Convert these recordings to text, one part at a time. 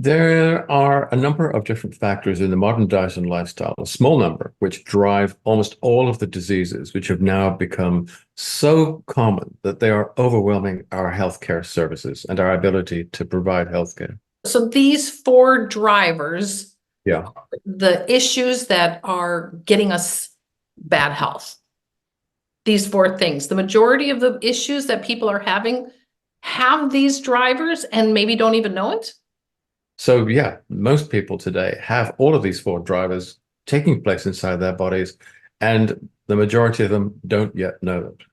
There are a number of different factors in the modern diet and lifestyle, a small number, which drive almost all of the diseases, which have now become so common that they are overwhelming our healthcare services and our ability to provide healthcare. So these four drivers, Yeah. the issues that are getting us bad health, these four things, the majority of the issues that people are having have these drivers and maybe don't even know it. So, yeah, most people today have all of these four drivers taking place inside their bodies, and the majority of them don't yet know it.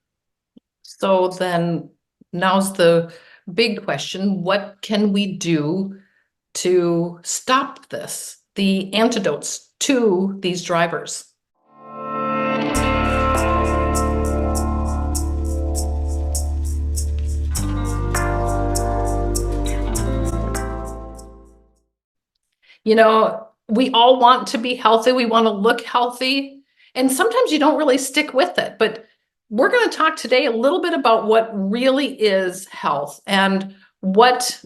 So then now's the big question. What can we do to stop this? The antidotes to these drivers. You know, we all want to be healthy. We want to look healthy. And sometimes you don't really stick with it. But we're going to talk today a little bit about what really is health and what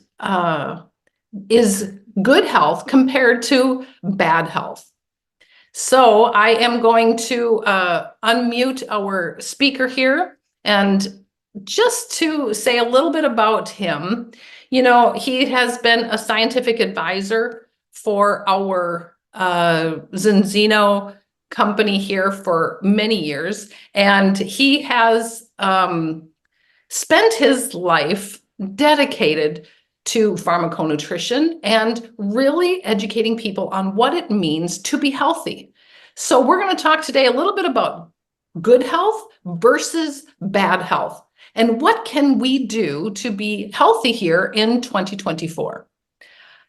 is good health compared to bad health. So I am going to unmute our speaker here and just to say a little bit about him. You know, he has been a scientific advisor for our Zinzino company here for many years, and he has spent his life dedicated to pharmaconutrition and really educating people on what it means to be healthy. So we're going to talk today a little bit about good health versus bad health, and what can we do to be healthy here in 2024.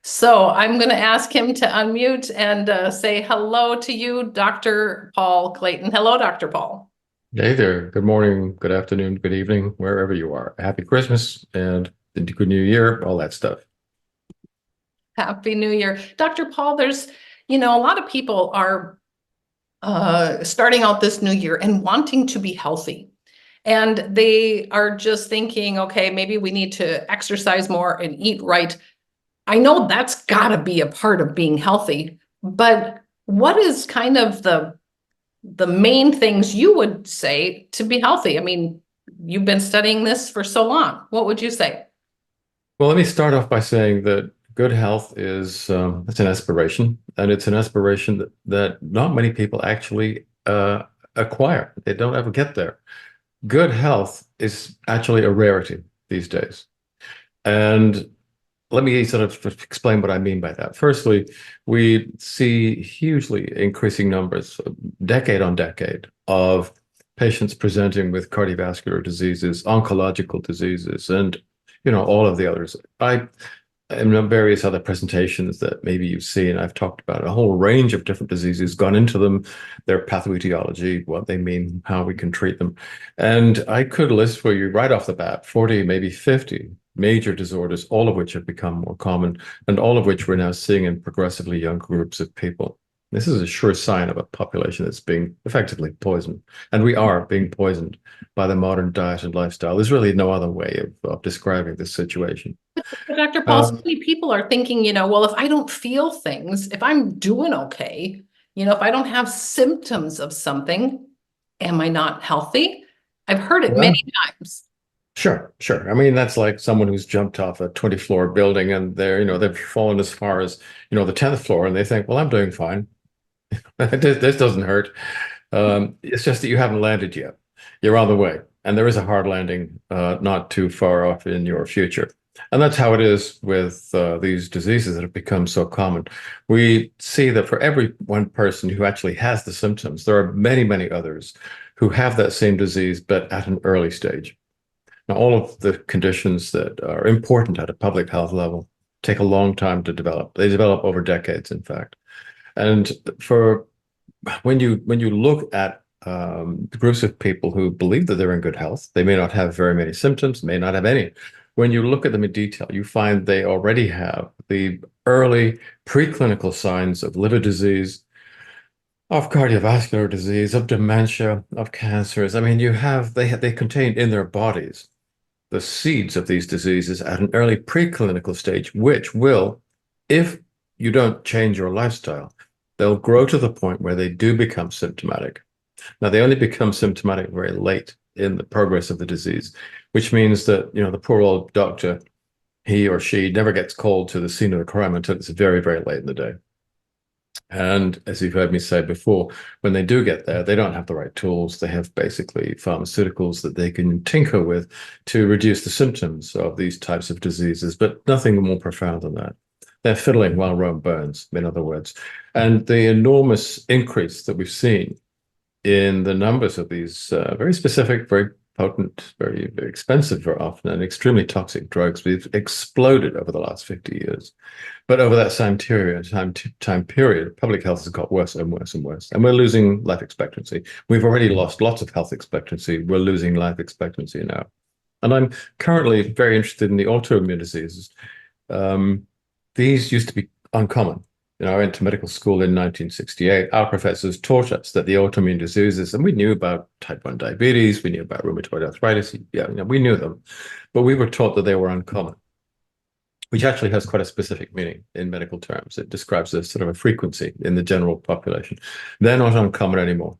So I'm going to ask him to unmute and say hello to you, Dr. Paul Clayton. Hello, Dr. Paul. Hey there. Good morning, good afternoon, good evening, wherever you are. Happy Christmas and good New Year, all that stuff. Happy New Year. Dr. Paul, there's, a lot of people are starting out this new year and wanting to be healthy. And they are just thinking, okay, maybe we need to exercise more and eat right. I know that's got to be a part of being healthy, but what is kind of the main things you would say to be healthy? I mean, you've been studying this for so long. What would you say? Well, let me start off by saying that good health is it's an aspiration, and it's an aspiration that not many people actually acquire. They don't ever get there. Good health is actually a rarity these days. And let me sort of explain what I mean by that. Firstly, we see hugely increasing numbers, decade on decade, of patients presenting with cardiovascular diseases, oncological diseases, and all of the others. In various other presentations that maybe you've seen, I've talked about a whole range of different diseases, gone into them, their pathoetiology, what they mean, how we can treat them. And I could list for you right off the bat 40, maybe 50 major disorders, all of which have become more common, and all of which we're now seeing in progressively young groups of people. This is a sure sign of a population that's being effectively poisoned. And we are being poisoned by the modern diet and lifestyle. There's really no other way of describing this situation. But Dr. Paul, so many people are thinking, well, if I don't feel things, if I'm doing okay, if I don't have symptoms of something, am I not healthy? I've heard it many times. Sure, sure. I mean, that's like someone who's jumped off a 20-floor building and they've fallen as far as, the 10th floor, and they think, well, I'm doing fine. This doesn't hurt. It's just that you haven't landed yet. You're on the way, and there is a hard landing not too far off in your future. And that's how it is with these diseases that have become so common. We see that for every one person who actually has the symptoms, there are many, many others who have that same disease, but at an early stage. Now, all of the conditions that are important at a public health level take a long time to develop. They develop over decades, in fact. And for when you look at groups of people who believe that they're in good health, they may not have very many symptoms, may not have any. When you look at them in detail, you find they already have the early preclinical signs of liver disease, of cardiovascular disease, of dementia, of cancers. I mean, they contain in their bodies the seeds of these diseases at an early preclinical stage, which will if you don't change your lifestyle, they'll grow to the point where they do become symptomatic. Now, they only become symptomatic very late in the progress of the disease, which means that, the poor old doctor, he or she never gets called to the scene of the crime until it's very, very late in the day. And as you've heard me say before, when they do get there, they don't have the right tools. They have basically pharmaceuticals that they can tinker with to reduce the symptoms of these types of diseases, but nothing more profound than that. They're fiddling while Rome burns, in other words. And the enormous increase that we've seen in the numbers of these very specific, very potent, very, very expensive, very often, and extremely toxic drugs, we've exploded over the last 50 years. But over that same time period, public health has got worse and worse and worse. And we're losing life expectancy. We've already lost lots of health expectancy. We're losing life expectancy now. And I'm currently very interested in the autoimmune diseases. These used to be uncommon. I went to medical school in 1968. Our professors taught us that the autoimmune diseases, and we knew about type 1 diabetes, we knew about rheumatoid arthritis. Yeah, we knew them, but we were taught that they were uncommon, which actually has quite a specific meaning in medical terms. It describes a sort of a frequency in the general population. They're not uncommon anymore.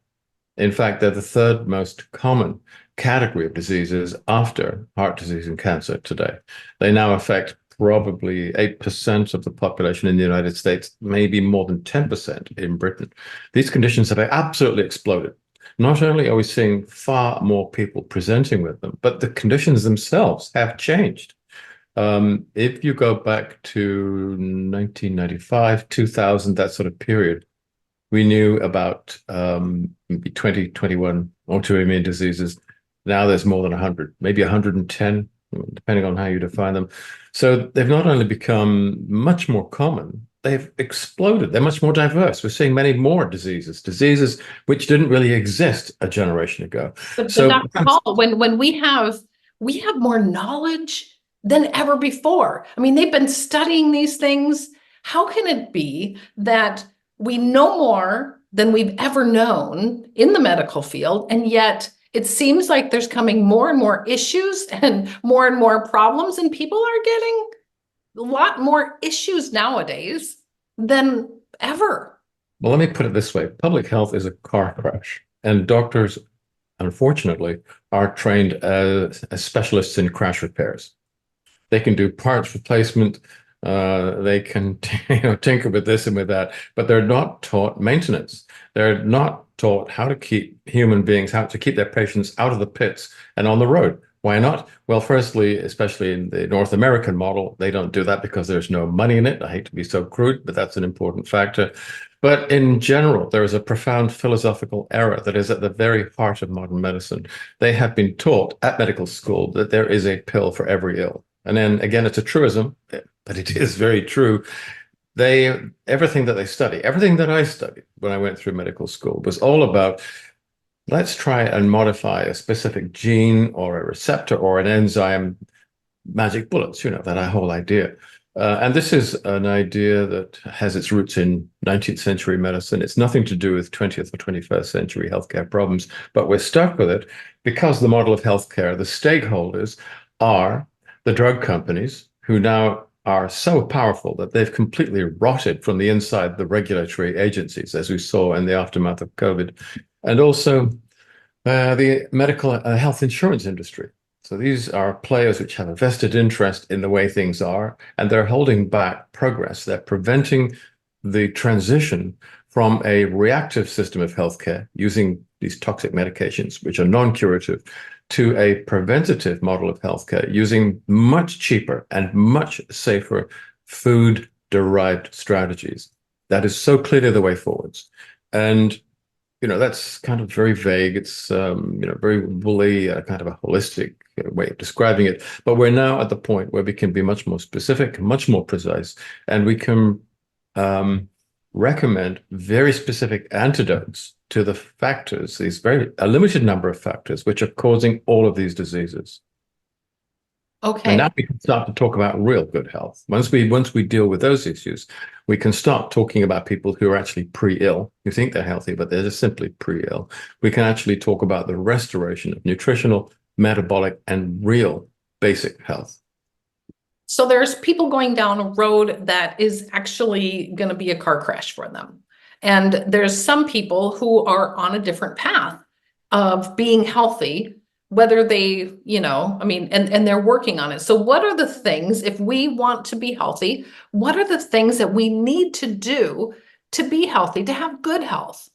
In fact, they're the third most common category of diseases after heart disease and cancer today. They now affect probably 8% of the population in the United States, maybe more than 10% in Britain. These conditions have absolutely exploded. Not only are we seeing far more people presenting with them, but the conditions themselves have changed. If you go back to 1995, 2000, that sort of period, we knew about maybe 20, 21 autoimmune diseases. Now there's more than 100, maybe 110, depending on how you define them. So they've not only become much more common, they've exploded. They're much more diverse. We're seeing many more diseases which didn't really exist a generation ago. But So Dr. Hall, when we have more knowledge than ever before. I mean, they've been studying these things. How can it be that we know more than we've ever known in the medical field, and yet it seems like there's coming more and more issues and more problems, and people are getting a lot more issues nowadays than ever. well, let me put it this way. Public health is a car crash, and doctors, unfortunately, are trained as specialists in crash repairs. They can do parts replacement. They can tinker with this and with that, but they're not taught maintenance. They're not taught how to keep human beings, how to keep their patients out of the pits and on the road. Why not? Well, firstly, especially in the North American model, they don't do that because there's no money in it. I hate to be so crude, but that's an important factor. But in general, there is a profound philosophical error that is at the very heart of modern medicine. They have been taught at medical school that there is a pill for every ill. And then again, it's a truism, but it is very true. Everything that they study, everything that I studied when I went through medical school was all about, let's try and modify a specific gene or a receptor or an enzyme, magic bullets, that whole idea. And this is an idea that has its roots in 19th century medicine. It's nothing to do with 20th or 21st century healthcare problems, but we're stuck with it because the model of healthcare, the stakeholders are the drug companies, who now are so powerful that they've completely rotted from the inside the regulatory agencies, as we saw in the aftermath of COVID, and also the medical health insurance industry. So these are players which have a vested interest in the way things are, and they're holding back progress. They're preventing the transition from a reactive system of healthcare using these toxic medications, which are non-curative, to a preventative model of healthcare using much cheaper and much safer food-derived strategies. That is so clearly the way forwards. And, that's kind of very vague. It's, very woolly, kind of a holistic way of describing it. But we're now at the point where we can be much more specific, much more precise, and we can recommend very specific antidotes to the factors, a limited number of factors, which are causing all of these diseases. Okay. And now we can start to talk about real good health. Once we deal with those issues, we can start talking about people who are actually pre-ill, who think they're healthy, but they're just simply pre-ill. We can actually talk about the restoration of nutritional, metabolic, and real basic health. So there's people going down a road that is actually going to be a car crash for them. And there's some people who are on a different path of being healthy, whether they, I mean, and they're working on it. So what are the things, if we want to be healthy, what are the things that we need to do to be healthy, to have good health?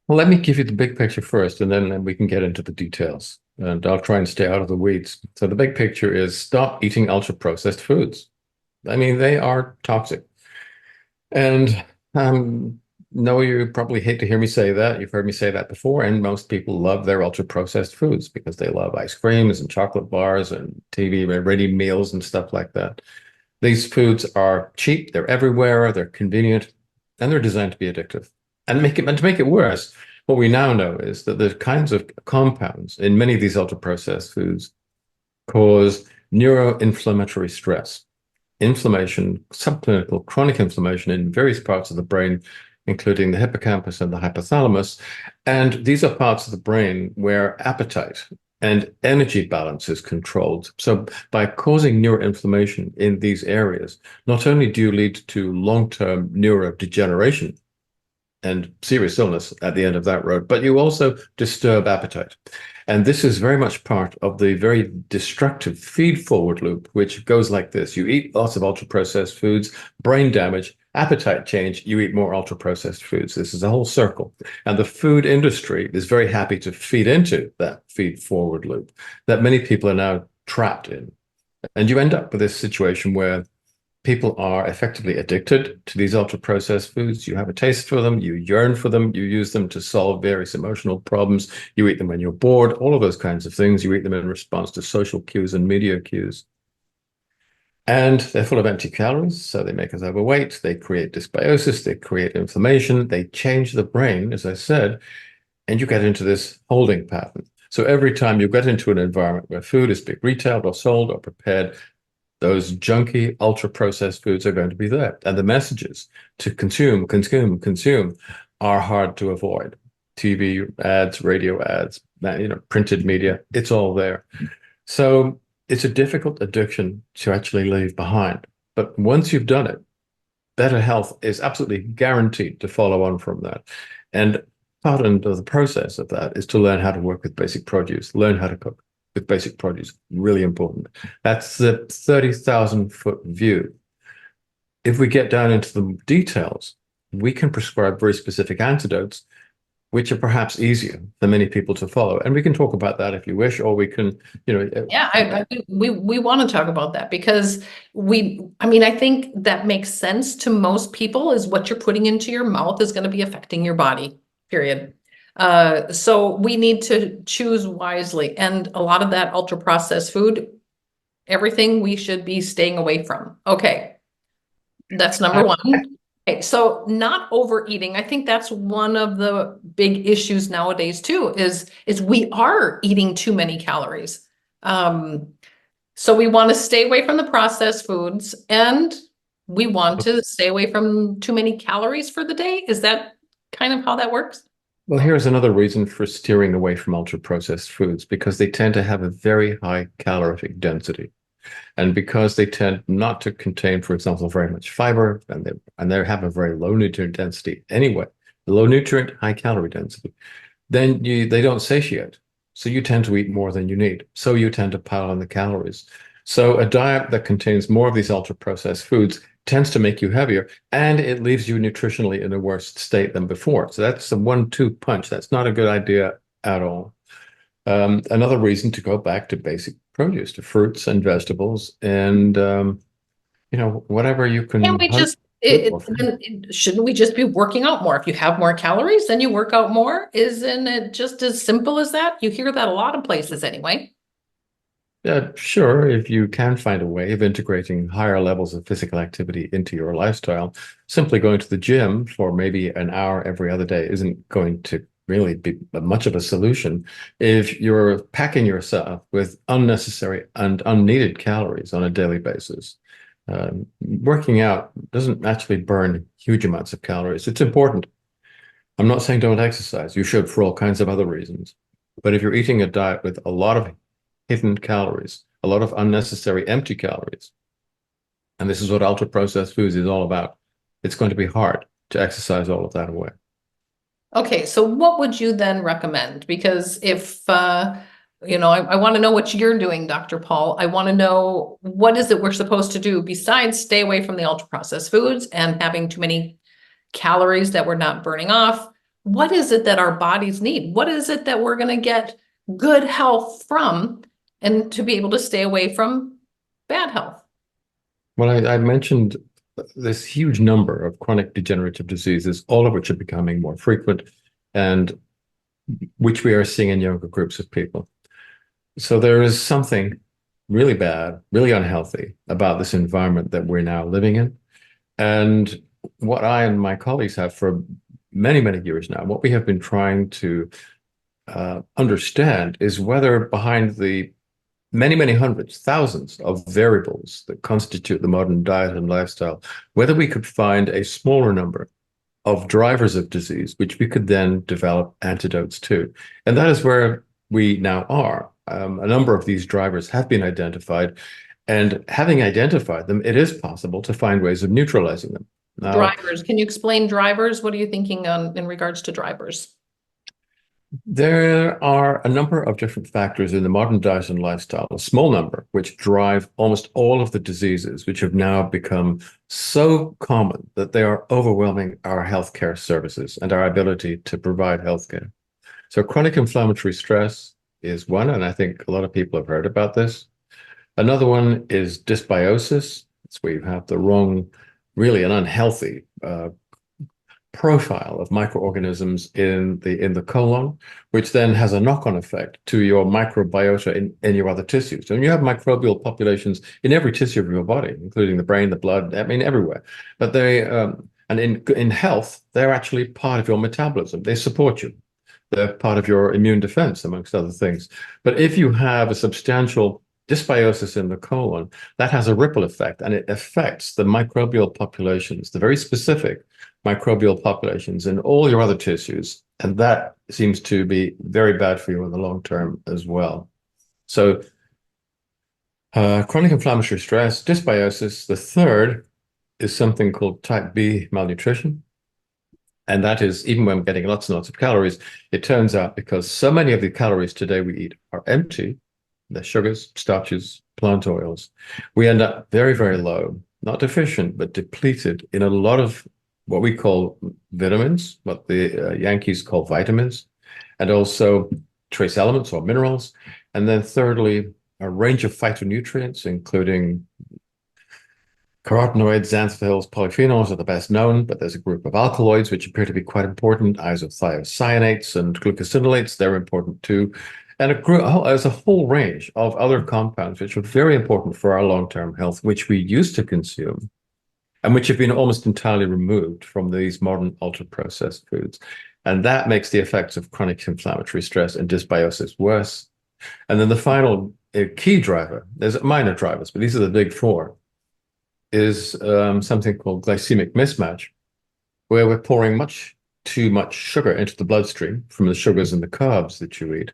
Well, let me give you the big picture first, and then we can get into the details. And I'll try and stay out of the weeds. So the big picture is stop eating ultra-processed foods. I mean, they are toxic. And no, you probably hate to hear me say that. You've heard me say that before. And most people love their ultra-processed foods because they love ice creams and chocolate bars and TV ready meals and stuff like that. These foods are cheap, they're everywhere, they're convenient, and they're designed to be addictive. And to make it worse, what we now know is that the kinds of compounds in many of these ultra-processed foods cause neuroinflammatory stress, inflammation, subclinical chronic inflammation in various parts of the brain, including the hippocampus and the hypothalamus. And these are parts of the brain where appetite and energy balance is controlled. So by causing neuroinflammation in these areas, not only do you lead to long-term neurodegeneration, and serious illness at the end of that road, but you also disturb appetite. And this is very much part of the very destructive feed-forward loop, which goes like this. You eat lots of ultra-processed foods, brain damage, appetite change, you eat more ultra-processed foods. This is a whole circle. And the food industry is very happy to feed into that feed-forward loop that many people are now trapped in. And you end up with this situation where people are effectively addicted to these ultra processed foods. You have a taste for them, you yearn for them, you use them to solve various emotional problems. You eat them when you're bored, all of those kinds of things. You eat them in response to social cues and media cues. And they're full of empty calories, so they make us overweight. They create dysbiosis, they create inflammation, they change the brain, as I said, and you get into this holding pattern. So every time you get into an environment where food is being retailed or sold or prepared, those junky, ultra processed foods are going to be there. And the messages to consume, consume, consume are hard to avoid. TV ads, radio ads, printed media, it's all there. So it's a difficult addiction to actually leave behind. But once you've done it, better health is absolutely guaranteed to follow on from that. And part of the process of that is to learn how to work with basic produce, learn how to cook with basic produce. Really important. That's the 30,000-foot view. If we get down into the details, we can prescribe very specific antidotes, which are perhaps easier for many people to follow. And we can talk about that if you wish, or we can, Yeah, we want to talk about that because I mean, I think that makes sense to most people is what you're putting into your mouth is going to be affecting your body, period. So we need to choose wisely. And a lot of that ultra processed food, everything we should be staying away from. Okay. That's number one. Okay, so not overeating. I think that's one of the big issues nowadays too, is we are eating too many calories. Um, so we want to stay away from the processed foods and we want to stay away from too many calories for the day. Is that kind of how that works? well, here's another reason for steering away from ultra-processed foods, because they tend to have a very high calorific density. And because they tend not to contain, for example, very much fiber, and they have a very low nutrient density anyway, low nutrient, high calorie density, then they don't satiate. So you tend to eat more than you need. So you tend to pile on the calories. So a diet that contains more of these ultra-processed foods tends to make you heavier, and it leaves you nutritionally in a worse state than before. So that's a 1-2 punch. That's not a good idea at all. Another reason to go back to basic produce, to fruits and vegetables, and whatever you Can't can we hunt. just, shouldn't we just be working out more? If you have more calories, then you work out more. Isn't it just as simple as that? You hear that a lot of places anyway. Yeah, sure, if you can find a way of integrating higher levels of physical activity into your lifestyle, simply going to the gym for maybe an hour every other day isn't going to really be much of a solution if you're packing yourself with unnecessary and unneeded calories on a daily basis. Working out doesn't actually burn huge amounts of calories. It's important. I'm not saying don't exercise. You should for all kinds of other reasons. But if you're eating a diet with a lot of hidden calories, a lot of unnecessary empty calories. And this is what ultra processed foods is all about. It's going to be hard to exercise all of that away. Okay, so what would you then recommend? Because if, I want to know what you're doing, Dr. Paul. I want to know what is it we're supposed to do besides stay away from the ultra processed foods and having too many calories that we're not burning off. What is it that our bodies need? What is it that we're going to get good health from and to be able to stay away from bad health? Well, I mentioned this huge number of chronic degenerative diseases, all of which are becoming more frequent and which we are seeing in younger groups of people. So there is something really bad, really unhealthy about this environment that we're now living in. And what I and my colleagues have for many, many years now, what we have been trying to understand is whether behind the many, many hundreds, thousands of variables that constitute the modern diet and lifestyle, whether we could find a smaller number of drivers of disease, which we could then develop antidotes to. And that is where we now are. A number of these drivers have been identified, and having identified them, it is possible to find ways of neutralizing them. Now, Drivers. Can you explain drivers? What are you thinking in regards to drivers? there are a number of different factors in the modern diet and lifestyle, a small number, which drive almost all of the diseases, which have now become so common that they are overwhelming our healthcare services and our ability to provide healthcare. So chronic inflammatory stress is one, and I think a lot of people have heard about this. Another one is dysbiosis. It's where you have the wrong, really an unhealthy profile of microorganisms in the colon, which then has a knock-on effect to your microbiota in your other tissues. And you have microbial populations in every tissue of your body, including the brain, the blood, I mean, everywhere. But they, and in health, they're actually part of your metabolism. They support you. They're part of your immune defense, amongst other things. But if you have a substantial dysbiosis in the colon, that has a ripple effect, and it affects the microbial populations, the very specific microbial populations in all your other tissues. And that seems to be very bad for you in the long term as well. So chronic inflammatory stress, dysbiosis. The third is something called type B malnutrition. And that is, even when we're getting lots and lots of calories, it turns out because so many of the calories today we eat are empty, the sugars, starches, plant oils, we end up very, very low, not deficient, but depleted in a lot of what we call vitamins, what the Yankees call vitamins, and also trace elements or minerals. And then thirdly, a range of phytonutrients, including carotenoids, xanthophylls, polyphenols are the best known, but there's a group of alkaloids which appear to be quite important, isothiocyanates and glucosinolates, they're important too. And there's a whole range of other compounds which are very important for our long-term health, which we used to consume and which have been almost entirely removed from these modern ultra-processed foods. And that makes the effects of chronic inflammatory stress and dysbiosis worse. And then the final key driver, there's minor drivers, but these are the big four, is something called glycemic mismatch, where we're pouring much too much sugar into the bloodstream from the sugars and the carbs that you eat.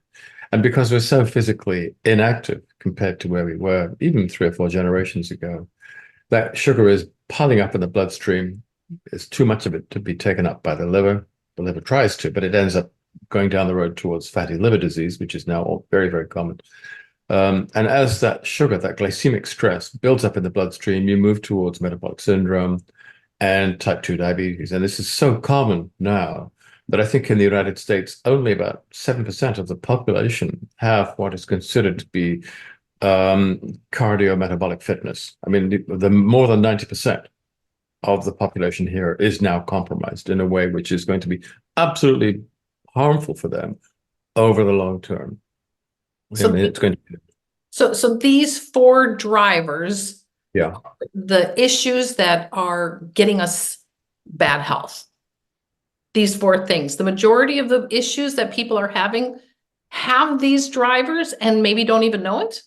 And because we're so physically inactive compared to where we were even 3 or 4 generations ago, that sugar is piling up in the bloodstream. There's too much of it to be taken up by the liver. The liver tries to, but it ends up going down the road towards fatty liver disease, which is now very, very common. And as that sugar, that glycemic stress builds up in the bloodstream, you move towards metabolic syndrome and type 2 diabetes. And this is so common now that I think in the United States, only about 7% of the population have what is considered to be cardiometabolic fitness. I mean, the more than 90% of the population here is now compromised in a way which is going to be absolutely harmful for them over the long term. So, I mean, it's going to be, so these 4 drivers, yeah. the issues that are getting us bad health, these 4 things, the majority of the issues that people are having have these drivers and maybe don't even know it.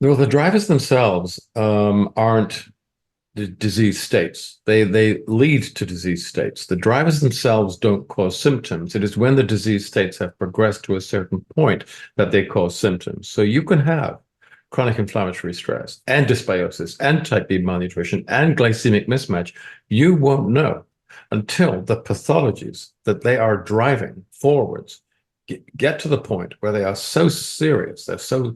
Well, the drivers themselves aren't the disease states. They lead to disease states. The drivers themselves don't cause symptoms. It is when the disease states have progressed to a certain point that they cause symptoms. So you can have chronic inflammatory stress and dysbiosis and type B malnutrition and glycemic mismatch, you won't know until the pathologies that they are driving forwards get to the point where they are so serious, they're so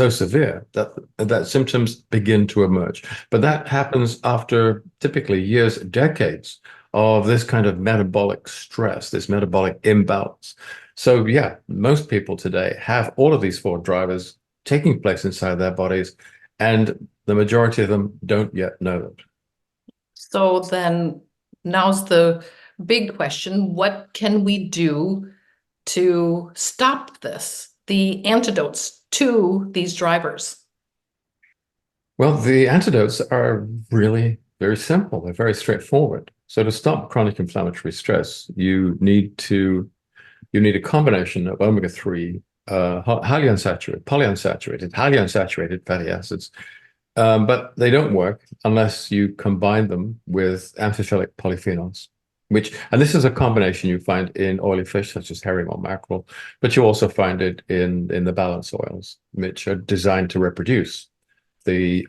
severe that symptoms begin to emerge. But that happens after typically years, decades of this kind of metabolic stress, this metabolic imbalance. So yeah, most people today have all of these four drivers taking place inside their bodies, and the majority of them don't yet know it. So then now's the big question. What can we do to stop this? The antidotes to these drivers. Well, the antidotes are really very simple. They're very straightforward. So to stop chronic inflammatory stress, you need a combination of omega-3, highly unsaturated, polyunsaturated, highly unsaturated fatty acids. But they don't work unless you combine them with amphiphilic polyphenols, and this is a combination you find in oily fish such as herring or mackerel, but you also find it in the balance oils, which are designed to reproduce the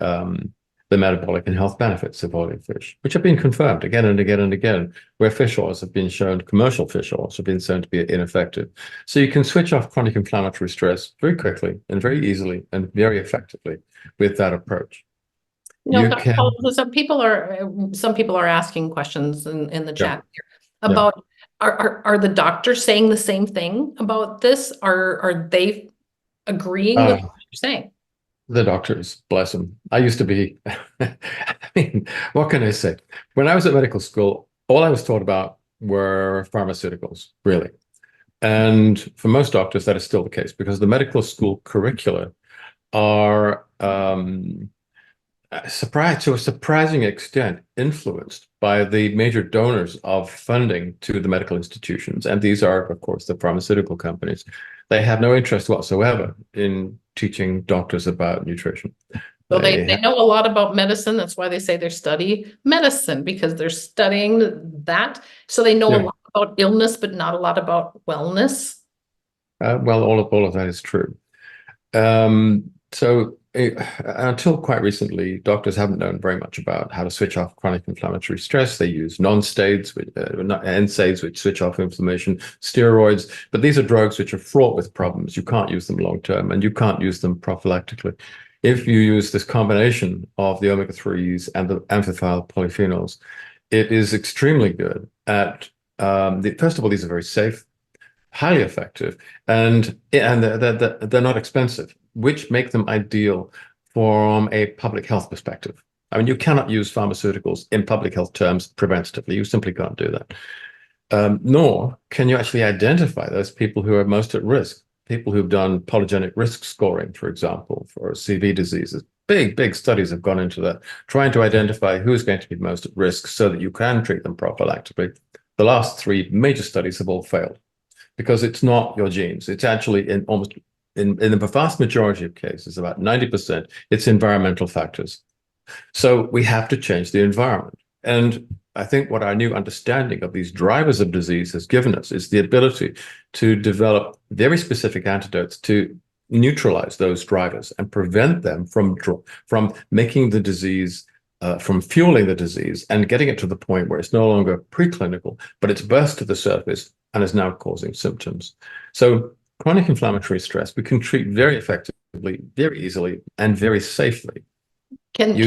the metabolic and health benefits of oily fish, which have been confirmed again and again and again, where fish oils have been shown, commercial fish oils have been shown to be ineffective. So you can switch off chronic inflammatory stress very quickly and very easily and very effectively with that approach. You know, You can, some people are asking questions in the yeah, chat here yeah. about are the doctors saying the same thing about this? Are they agreeing with Uh, what you're saying? the doctors, bless them. I used to be, I mean, what can I say? When I was at medical school, all I was taught about were pharmaceuticals, really. And for most doctors, that is still the case because the medical school curricula are to a surprising extent influenced by the major donors of funding to the medical institutions. And these are, of course, the pharmaceutical companies. They have no interest whatsoever in teaching doctors about nutrition. So they know a lot about medicine. That's why they say they study medicine, because they're studying that. So they know a Yeah. lot about illness, but not a lot about wellness. Well, all of that is true. So until quite recently, doctors haven't known very much about how to switch off chronic inflammatory stress. They use NSAIDs, NSAIDs, which switch off inflammation, steroids, but these are drugs which are fraught with problems. You can't use them long term, and you can't use them prophylactically. If you use this combination of the omega-3s and the amphiphilic polyphenols, it is extremely good at, first of all, these are very safe, highly effective, and they're not expensive, which make them ideal from a public health perspective. I mean, you cannot use pharmaceuticals in public health terms preventatively. You simply can't do that. Nor can you actually identify those people who are most at risk. People who've done polygenic risk scoring, for example, for CV diseases. Big studies have gone into that, trying to identify who's going to be most at risk so that you can treat them prophylactically. The last three major studies have all failed because it's not your genes. It's actually in the vast majority of cases, about 90%, it's environmental factors. So we have to change the environment. And I think what our new understanding of these drivers of disease has given us is the ability to develop very specific antidotes to neutralize those drivers and prevent them from making the disease, from fueling the disease and getting it to the point where it's no longer preclinical, but it's burst to the surface and is now causing symptoms. So chronic inflammatory stress we can treat very effectively, very easily, and very safely. Can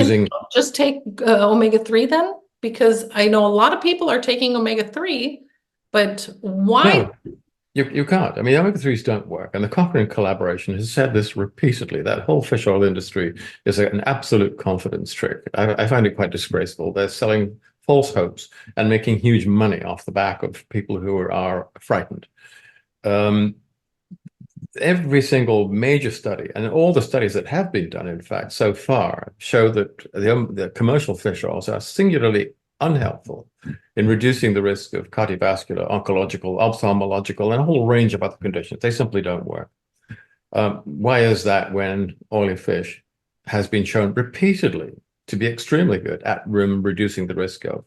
just take omega-3 then? Because I know a lot of people are taking omega-3, but why? No, you can't. I mean, omega-3s don't work. And the Cochrane collaboration has said this repeatedly. That whole fish oil industry is an absolute confidence trick. I find it quite disgraceful. They're selling false hopes and making huge money off the back of people who are frightened. Every single major study and all the studies that have been done, in fact, so far show that the commercial fish oils are singularly unhelpful in reducing the risk of cardiovascular, oncological, ophthalmological, and a whole range of other conditions. They simply don't work. Why is that when oily fish has been shown repeatedly to be extremely good at reducing the risk of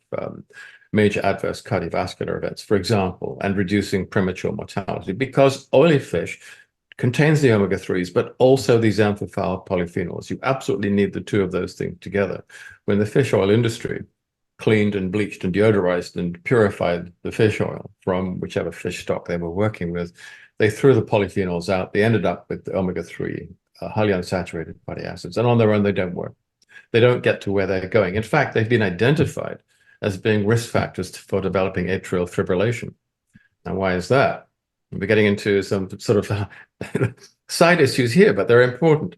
major adverse cardiovascular events, for example, and reducing premature mortality? Because oily fish contains the omega-3s, but also these amphiphile polyphenols. You absolutely need the two of those things together. When the fish oil industry cleaned and bleached and deodorized and purified the fish oil from whichever fish stock they were working with, they threw the polyphenols out. They ended up with the omega-3, highly unsaturated fatty acids, and on their own, they don't work. They don't get to where they're going. In fact, they've been identified as being risk factors for developing atrial fibrillation. Now, why is that? We're getting into some sort of side issues here, but they're important.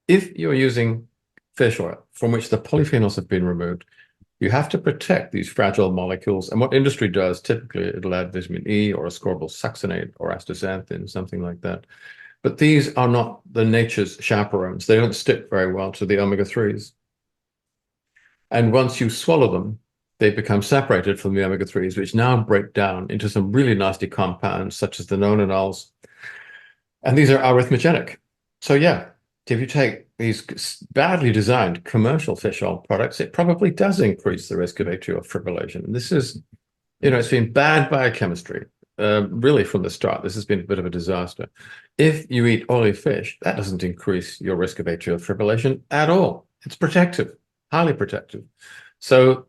If you're using fish oil from which the polyphenols have been removed, you have to protect these fragile molecules. And what industry does, typically it'll add vitamin E or ascorbyl succinate or astaxanthin, something like that. But these are not the nature's chaperones. They don't stick very well to the omega-3s. And once you swallow them, they become separated from the omega-3s, which now break down into some really nasty compounds, such as the nonanols. And these are arrhythmogenic. So yeah, if you take these badly designed commercial fish oil products, it probably does increase the risk of atrial fibrillation. And this is, it's been bad biochemistry, really from the start. This has been a bit of a disaster. If you eat oily fish, that doesn't increase your risk of atrial fibrillation at all. It's protective, highly protective. So,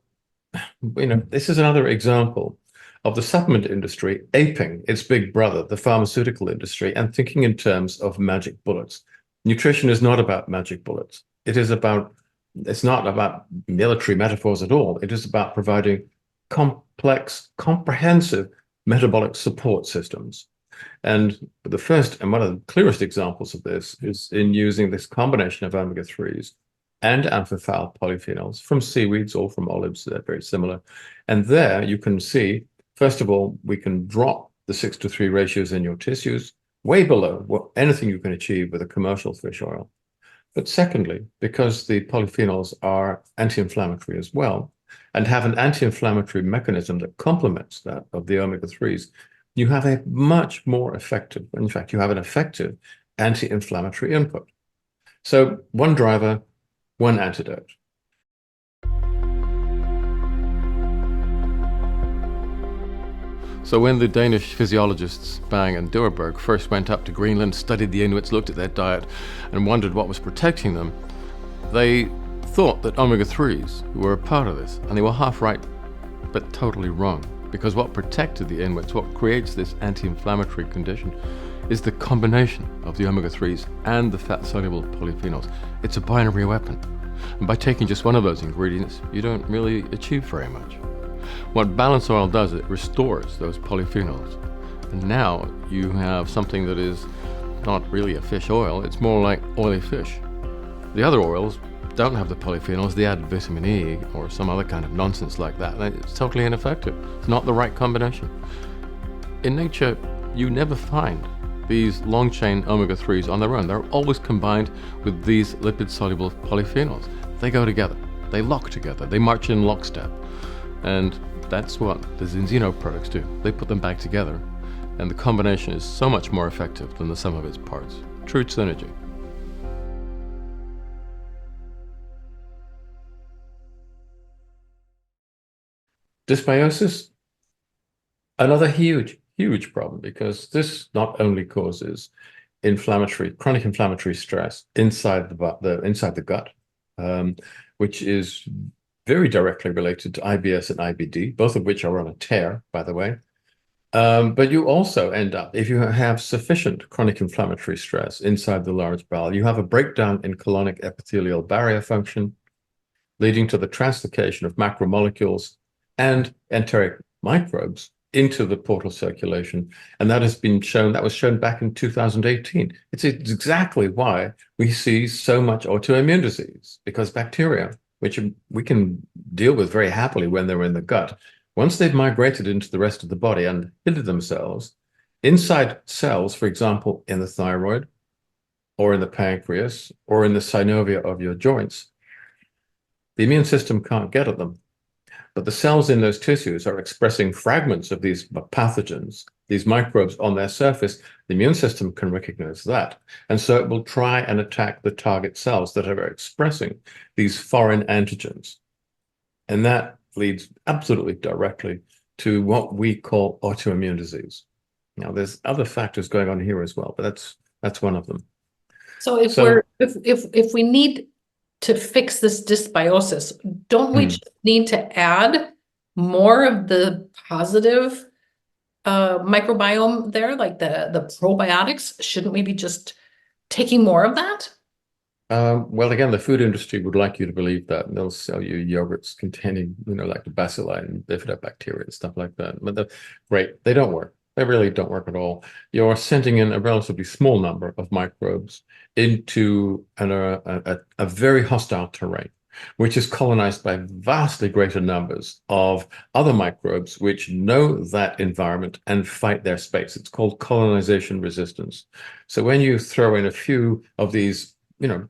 this is another example of the supplement industry aping its big brother, the pharmaceutical industry, and thinking in terms of magic bullets. Nutrition is not about magic bullets. It's not about military metaphors at all. It is about providing complex, comprehensive metabolic support systems. And the first and one of the clearest examples of this is in using this combination of omega-3s and amphiphile polyphenols from seaweeds or from olives. They're very similar. And there you can see, first of all, we can drop the 6:3 ratios in your tissues way below anything you can achieve with a commercial fish oil. But secondly, because the polyphenols are anti-inflammatory as well, and have an anti-inflammatory mechanism that complements that of the omega-3s, you have a much more effective, in fact, you have an effective anti-inflammatory input. So one driver, one antidote. So when the Danish physiologists Bang and Duerberg first went up to Greenland, studied the Inuits, looked at their diet, and wondered what was protecting them, they thought that omega-3s were a part of this, and they were half right, but totally wrong. Because what protected the Inuits, what creates this anti-inflammatory condition, is the combination of the omega-3s and the fat-soluble polyphenols. It's a binary weapon. And by taking just one of those ingredients, you don't really achieve very much. What balance oil does, it restores those polyphenols. And now you have something that is not really a fish oil, it's more like oily fish. The other oils don't have the polyphenols, they add vitamin E or some other kind of nonsense like that. It's totally ineffective. It's not the right combination. In nature, you never find these long-chain omega-3s on their own. They're always combined with these lipid-soluble polyphenols. They go together. They lock together. They march in lockstep. And that's what the Zinzino products do. They put them back together, and the combination is so much more effective than the sum of its parts. True synergy. Dysbiosis, another huge problem, because this not only causes chronic inflammatory stress inside the gut, which is very directly related to IBS and IBD, both of which are on a tear, by the way. But you also end up, if you have sufficient chronic inflammatory stress inside the large bowel, you have a breakdown in colonic epithelial barrier function, leading to the translocation of macromolecules and enteric microbes into the portal circulation. And that was shown back in 2018. It's exactly why we see so much autoimmune disease, because bacteria, which we can deal with very happily when they're in the gut, once they've migrated into the rest of the body and hidden themselves inside cells, for example, in the thyroid or in the pancreas or in the synovia of your joints, the immune system can't get at them. But the cells in those tissues are expressing fragments of these pathogens, these microbes on their surface. The immune system can recognize that. And so it will try and attack the target cells that are expressing these foreign antigens. And that leads absolutely directly to what we call autoimmune disease. Now, there's other factors going on here as well, but that's That's one of them. So if So, if we need to fix this dysbiosis, don't we just need to add more of the positive microbiome there, like the probiotics? Shouldn't we be just taking more of that? well, again, the food industry would like you to believe that, and they'll sell you yogurts containing, like the bacilli and bifidobacteria and stuff like that. But great, they don't work. They really don't work at all. You're sending in a relatively small number of microbes into a very hostile terrain, which is colonized by vastly greater numbers of other microbes which know that environment and fight their space. It's called colonization resistance. So when you throw in a few of these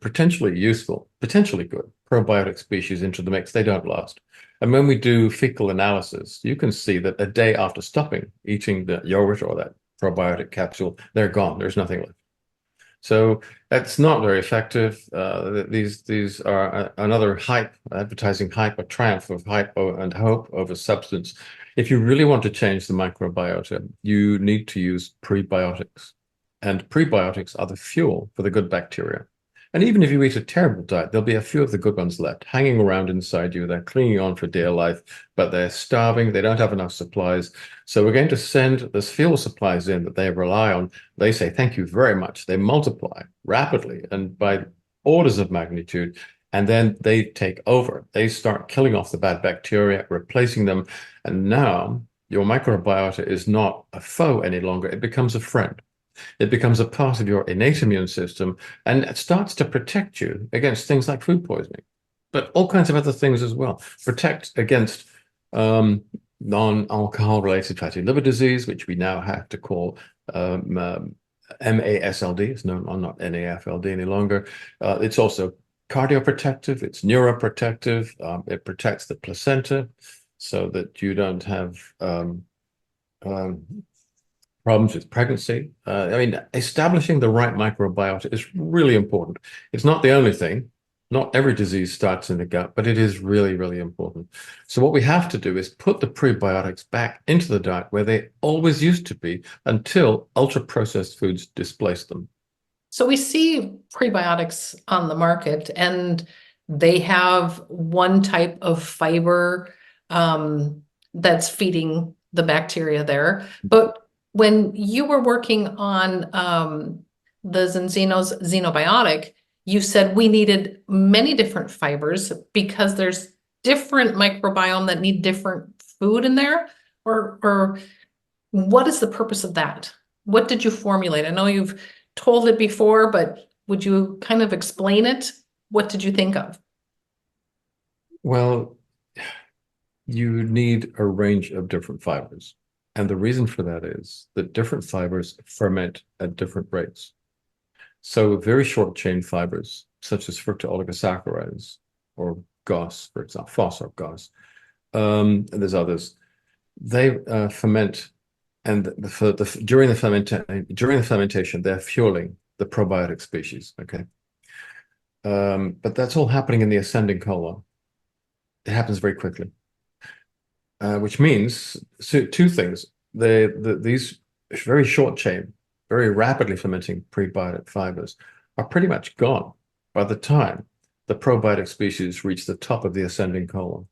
potentially useful, potentially good probiotic species into the mix, they don't last. And when we do fecal analysis, you can see that a day after stopping eating the yogurt or that probiotic capsule, they're gone. There's nothing left. So that's not very effective. These are another hype, advertising hype, a triumph of hype and hope over substance. If you really want to change the microbiota, you need to use prebiotics. And prebiotics are the fuel for the good bacteria. And even if you eat a terrible diet, there'll be a few of the good ones left hanging around inside you. They're clinging on for dear life, but they're starving. They don't have enough supplies. So we're going to send this fuel supplies in that they rely on. They say, thank you very much. They multiply rapidly and by orders of magnitude. And then they take over. They start killing off the bad bacteria, replacing them. And now your microbiota is not a foe any longer. It becomes a friend. It becomes a part of your innate immune system, and it starts to protect you against things like food poisoning, but all kinds of other things as well. Protect against non-alcohol related fatty liver disease, which we now have to call MASLD. It's no, not NAFLD any longer. It's also cardioprotective. It's neuroprotective. It protects the placenta so that you don't have problems with pregnancy. Establishing the right microbiota is really important. It's not the only thing. Not every disease starts in the gut, but it is really, really important. So what we have to do is put the prebiotics back into the diet where they always used to be until ultra-processed foods displace them. So we see prebiotics on the market and they have one type of fiber that's feeding the bacteria there. But when you were working on the Zinzino's Xenobiotic, you said we needed many different fibers because there's different microbiome that need different food in there, or what is the purpose of that? What did you formulate? I know you've told it before, but would you kind of explain it? What did you think of? Well, you need a range of different fibers. And the reason for that is that different fibers ferment at different rates. So very short chain fibers, such as fructooligosaccharides or GOS, for example, FOS or GOS, and there's others, they ferment, and during the fermentation, they're fueling the probiotic species. Okay, but that's all happening in the ascending colon. It happens very quickly. Which means two things. These very short chain, very rapidly fermenting prebiotic fibers are pretty much gone by the time the probiotic species reach the top of the ascending colon.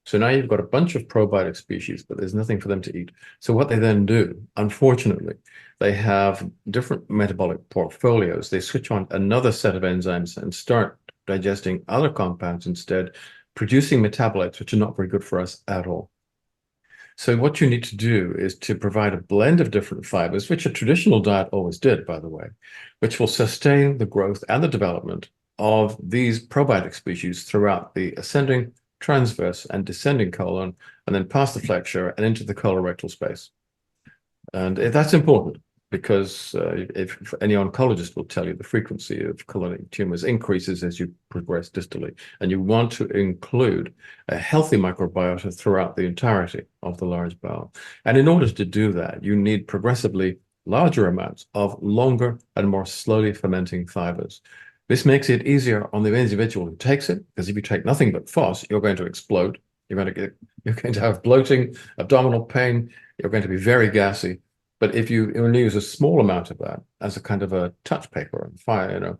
So now you've got a bunch of probiotic species, but there's nothing for them to eat. So what they then do, unfortunately, they have different metabolic portfolios. They switch on another set of enzymes and start digesting other compounds instead, producing metabolites, which are not very good for us at all. So what you need to do is to provide a blend of different fibers, which a traditional diet always did, by the way, which will sustain the growth and the development of these probiotic species throughout the ascending, transverse, and descending colon, and then past the flexure and into the colorectal space. And that's important because if any oncologist will tell you the frequency of colonic tumors increases as you progress distally, and you want to include a healthy microbiota throughout the entirety of the large bowel. And in order to do that, you need progressively larger amounts of longer and more slowly fermenting fibers. This makes it easier on the individual who takes it, because if you take nothing but FOS, you're going to explode. You're going to have bloating, abdominal pain. You're going to be very gassy. But if you only use a small amount of that as a kind of a touch paper and fire,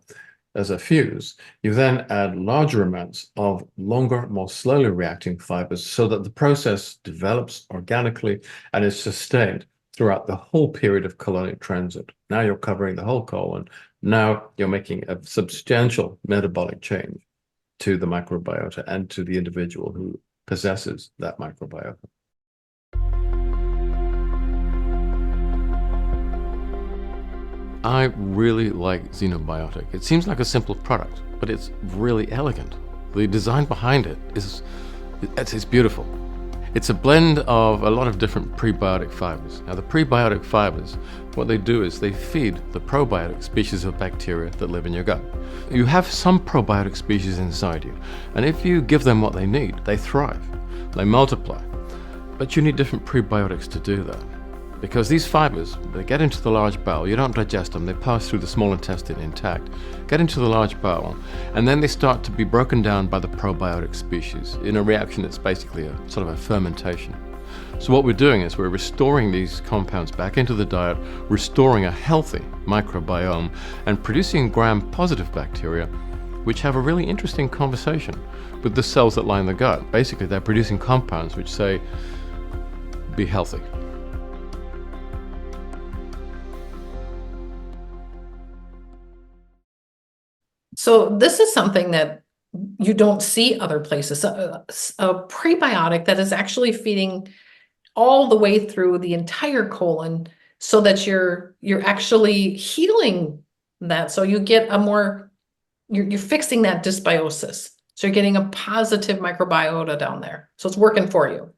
as a fuse, you then add larger amounts of longer, more slowly reacting fibers so that the process develops organically and is sustained throughout the whole period of colonic transit. Now you're covering the whole colon. Now you're making a substantial metabolic change to the microbiota and to the individual who possesses that microbiota. I really like Xenobiotic. It seems like a simple product, but it's really elegant. The design behind it it's beautiful. It's a blend of a lot of different prebiotic fibers. Now, the prebiotic fibers, what they do is they feed the probiotic species of bacteria that live in your gut. You have some probiotic species inside you, and if you give them what they need, they thrive, they multiply. But you need different prebiotics to do that. Because these fibers, they get into the large bowel, you don't digest them, they pass through the small intestine intact, get into the large bowel, and then they start to be broken down by the probiotic species in a reaction that's basically a sort of a fermentation. So what we're doing is we're restoring these compounds back into the diet, restoring a healthy microbiome, and producing gram-positive bacteria, which have a really interesting conversation with the cells that line the gut. Basically, they're producing compounds which say, be healthy. So this is something that you don't see other places. A prebiotic that is actually feeding all the way through the entire colon so that you're actually healing that. So you get a more, you're fixing that dysbiosis. So you're getting a positive microbiota down there. So it's working for you.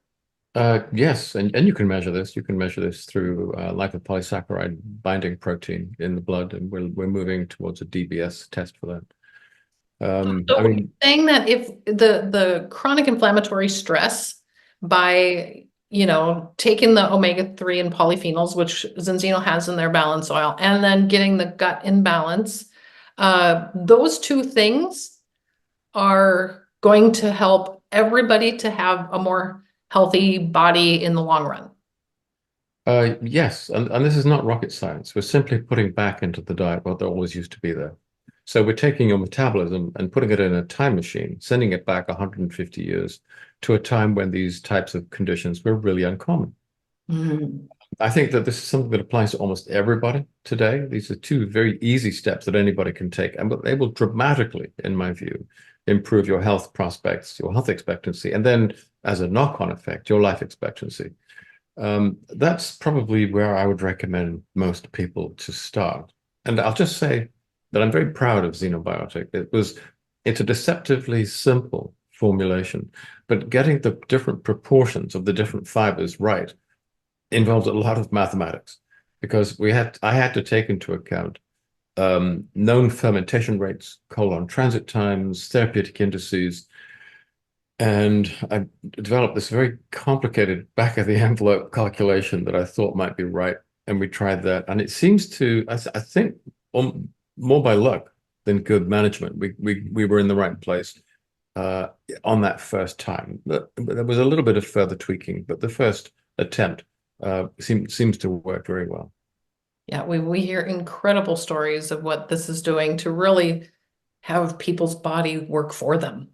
Yes, and you can measure this. You can measure this through lipopolysaccharide binding protein in the blood, and we're moving towards a DBS test for that. So I mean, saying that if the chronic inflammatory stress by taking the omega-3 and polyphenols, which Zinzino has in their balance oil, and then getting the gut in balance, those two things are going to help everybody to have a more healthy body in the long run. yes, and this is not rocket science. We're simply putting back into the diet what there always used to be there. So we're taking your metabolism and putting it in a time machine, sending it back 150 years to a time when these types of conditions were really uncommon. Mm. I think that this is something that applies to almost everybody today. These are two very easy steps that anybody can take, and they will dramatically, in my view, improve your health prospects, your health expectancy, and then as a knock-on effect, your life expectancy. That's probably where I would recommend most people to start. And I'll just say that I'm very proud of Xenobiotic. It's a deceptively simple formulation, but getting the different proportions of the different fibers right involves a lot of mathematics, because I had to take into account known fermentation rates, colon transit times, therapeutic indices, and I developed this very complicated back of the envelope calculation that I thought might be right. And we tried that, and it seems to, I think, more by luck than good management, we were in the right place on that first time. But there was a little bit of further tweaking, but the first attempt seems to work very well. Yeah, we hear incredible stories of what this is doing to really have people's body work for them.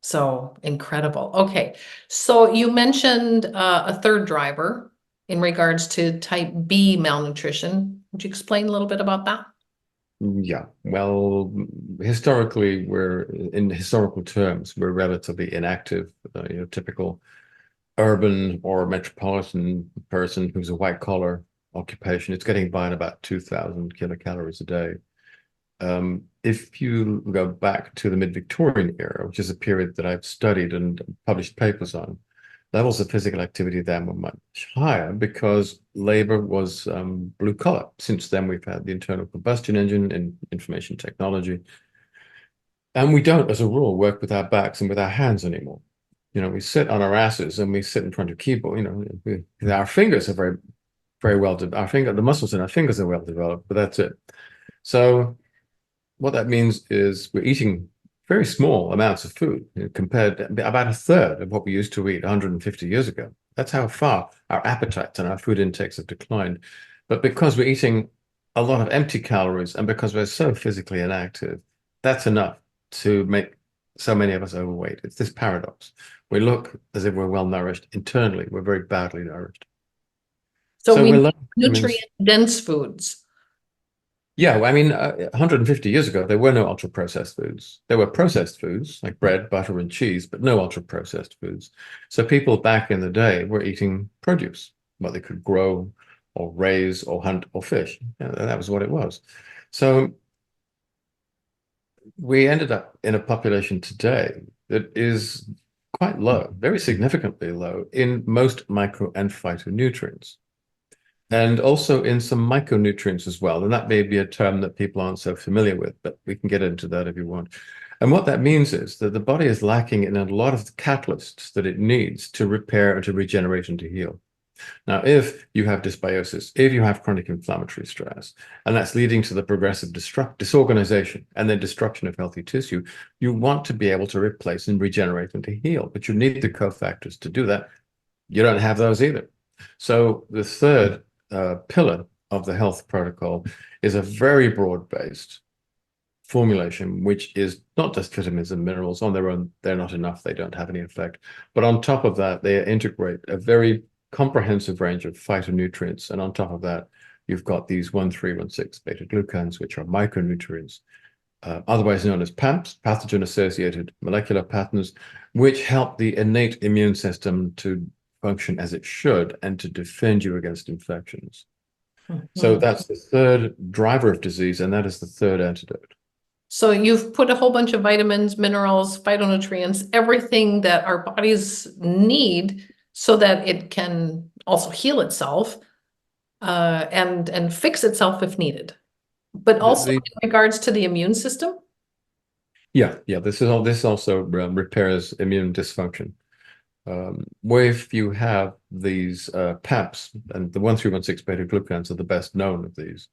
So incredible. Okay, so you mentioned a third driver in regards to type B malnutrition. Would you explain a little bit about that? Yeah, well, historically, in historical terms, we're relatively inactive. Typical urban or metropolitan person who's a white collar occupation, it's getting by at about 2,000 kilocalories a day. If you go back to the mid-Victorian era, which is a period that I've studied and published papers on, levels of physical activity then were much higher because labor was blue collar. Since then, we've had the internal combustion engine and information technology. And we don't, as a rule, work with our backs and with our hands anymore. We sit on our asses and we sit in front of a keyboard. Our fingers are very, very well developed. The muscles in our fingers are well developed, but that's it. So what that means is we're eating very small amounts of food compared to about a third of what we used to eat 150 years ago. That's how far our appetites and our food intakes have declined. But because we're eating a lot of empty calories and because we're so physically inactive, that's enough to make so many of us overweight. It's this paradox. We look as if we're well nourished. Internally, we're very badly nourished. So So we we're need low in vitamins. nutrient dense foods. Yeah, well, I mean, 150 years ago, there were no ultra processed foods. There were processed foods like bread, butter, and cheese, but no ultra processed foods. So people back in the day were eating produce, what they could grow or raise or hunt or fish. That was what it was. So we ended up in a population today that is quite low, very significantly low in most micro and phytonutrients, and also in some micronutrients as well. And that may be a term that people aren't so familiar with, but we can get into that if you want. And what that means is that the body is lacking in a lot of the catalysts that it needs to repair and to regenerate and to heal. Now, if you have dysbiosis, if you have chronic inflammatory stress, and that's leading to the progressive disorganization and then destruction of healthy tissue, you want to be able to replace and regenerate and to heal, but you need the cofactors to do that. You don't have those either. So the third pillar of the health protocol is a very broad-based formulation, which is not just vitamins and minerals on their own. They're not enough. They don't have any effect. But on top of that, they integrate a very comprehensive range of phytonutrients. And on top of that, you've got these 1,3,1,6 beta glucans, which are micronutrients, otherwise known as PAMPs, pathogen-associated molecular patterns, which help the innate immune system to function as it should and to defend you against infections. So that's the third driver of disease, and that is the third antidote. So you've put a whole bunch of vitamins, minerals, phytonutrients, everything that our bodies need so that it can also heal itself and fix itself if needed. But also in regards to the immune system? Yeah, this also repairs immune dysfunction. If you have these PAMPs, and the 1,3,1,6 beta glucans are the best known of these,